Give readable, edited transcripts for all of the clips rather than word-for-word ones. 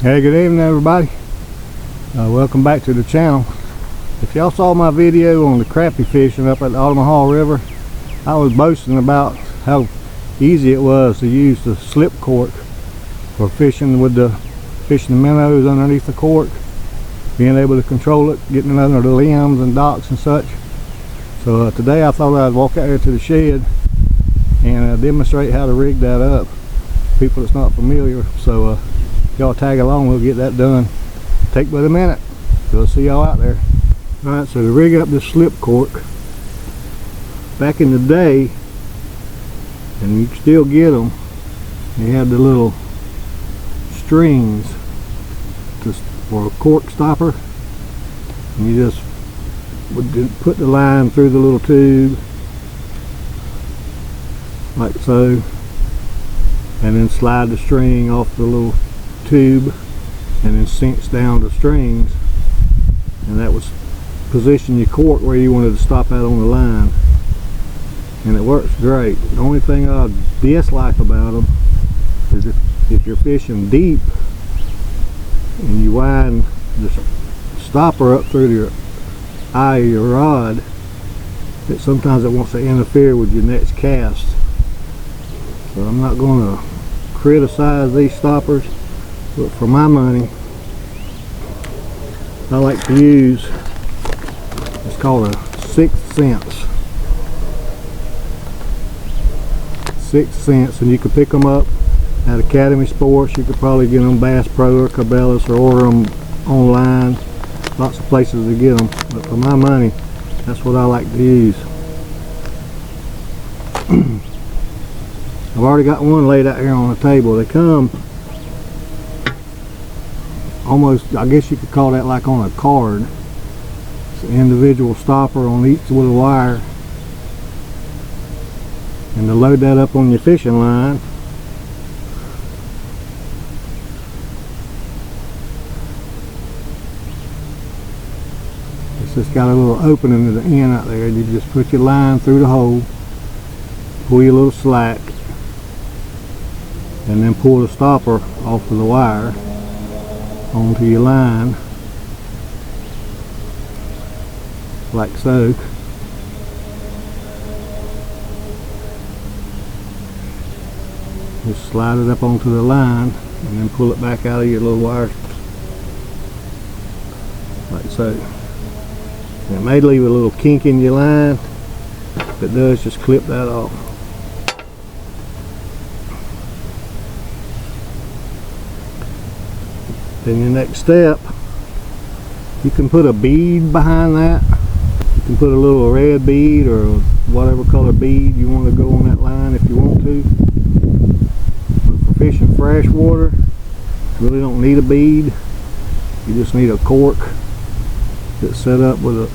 Hey, good evening everybody. Welcome back to the channel. If y'all saw my video on the crappie fishing up at the Omaha River, I was boasting about how easy it was to use the slip cork for fishing the minnows underneath the cork, being able to control it, getting it under the limbs and docks and such. So today I thought I'd walk out here to the shed and demonstrate how to rig that up. People that's not familiar, so y'all tag along, we'll get that done. Take but a minute. We'll see y'all out there. Alright, so to rig up this slip cork, back in the day, and you can still get them, they had the little strings for a cork stopper, and you just would put the line through the little tube like so, and then slide the string off the little tube and then cinch down the strings, and that would position your cork where you wanted to stop out on the line, and it works great. The only thing I dislike about them is if you're fishing deep and you wind the stopper up through your eye of your rod, that sometimes it wants to interfere with your next cast. So I'm not going to criticize these stoppers, but for my money I like to use, it's called a Sixth Sense, and you can pick them up at Academy Sports. You could probably get them Bass Pro or Cabela's, or order them online. Lots of places to get them, but for my money, that's what I like to use. I've already got one laid out here on the table. They come almost, I guess you could call that like on a card. It's an individual stopper on each little wire, and to load that up on your fishing line, it's just got a little opening at the end out there. You just put your line through the hole, pull your little slack, and then pull the stopper off of the wire onto your line like so. Just slide it up onto the line and then pull it back out of your little wire like so. And it may leave a little kink in your line. If it does, just clip that off. Then your next step, you can put a bead behind that. You can put a little red bead or whatever color bead you want to go on that line if you want to. But for fishing freshwater, you really don't need a bead. You just need a cork that's set up with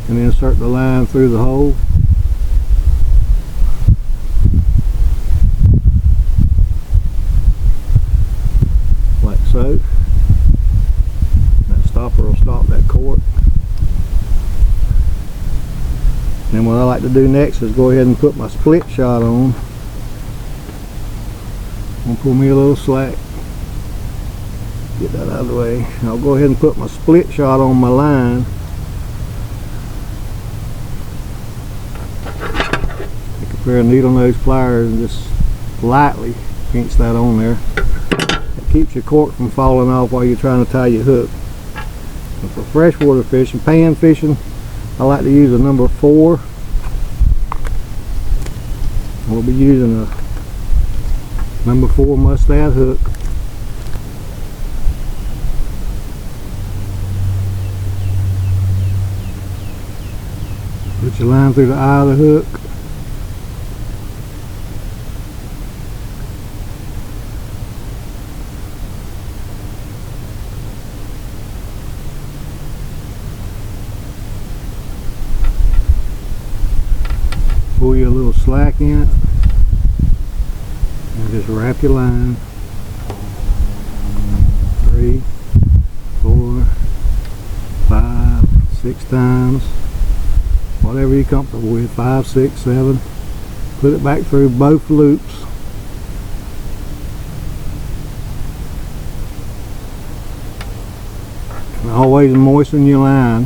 and insert the line through the hole. Like so. That stopper will stop that cork. And what I like to do next is go ahead and put my split shot on. I'm going to pull me a little slack. Get that out of the way. I'll go ahead and put my split shot on my line. Take a pair of needle nose pliers and just lightly pinch that on there. It keeps your cork from falling off while you're trying to tie your hook. And for freshwater fishing, pan fishing, I like to use a number 4. We'll be using a number 4 mustad hook. Put your line through the eye of the hook. Pull you a little slack in it, and just wrap your line 3, 4, 5, 6 times, whatever you're comfortable with, 5, 6, 7. Put it back through both loops, always moisten your line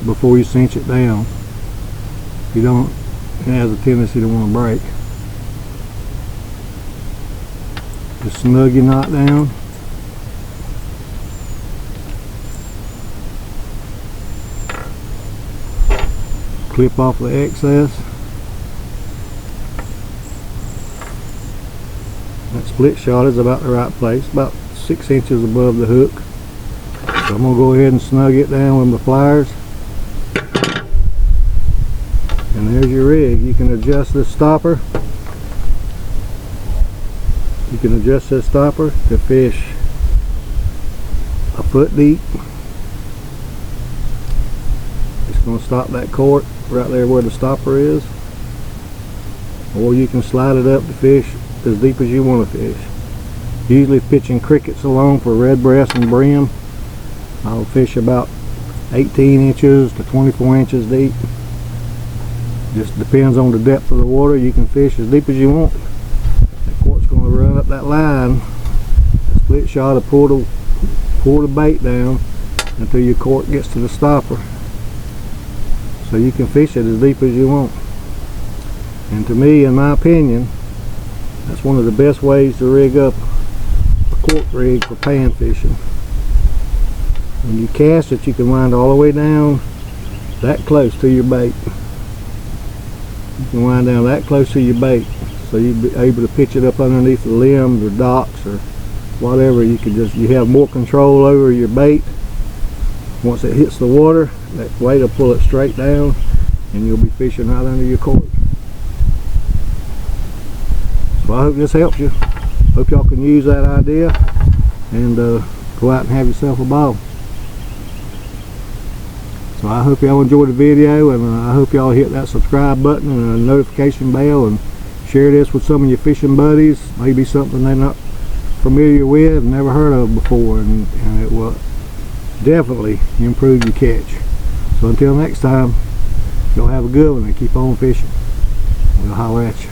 before you cinch it down. If you don't, it has a tendency to want to break. Just snug your knot down. Clip off the excess. That split shot is about the right place, about 6 inches above the hook. So I'm going to go ahead and snug it down with my pliers. And there's your rig. You can adjust this stopper. You can adjust this stopper to fish a foot deep. It's going to stop that cork right there where the stopper is. Or you can slide it up to fish as deep as you want to fish. Usually pitching crickets alone for redbreast and bream, I'll fish about 18 inches to 24 inches deep. Just depends on the depth of the water. You can fish as deep as you want. That cork's going to run up that line. The split shot will pull the bait down until your cork gets to the stopper. So you can fish it as deep as you want. And to me, in my opinion, that's one of the best ways to rig up a cork rig for pan fishing. When you cast it, you can wind all the way down that close to your bait. You can wind down that close to your bait, so you'll be able to pitch it up underneath the limbs or docks or whatever. You have more control over your bait. Once it hits the water, that weight will pull it straight down and you'll be fishing right under your cork. So I hope this helps you. Hope y'all can use that idea and go out and have yourself a ball. So I hope y'all enjoyed the video, and I hope y'all hit that subscribe button and a notification bell, and share this with some of your fishing buddies. Maybe something they're not familiar with, never heard of before, and it will definitely improve your catch. So until next time, y'all have a good one and keep on fishing. We'll holler at you.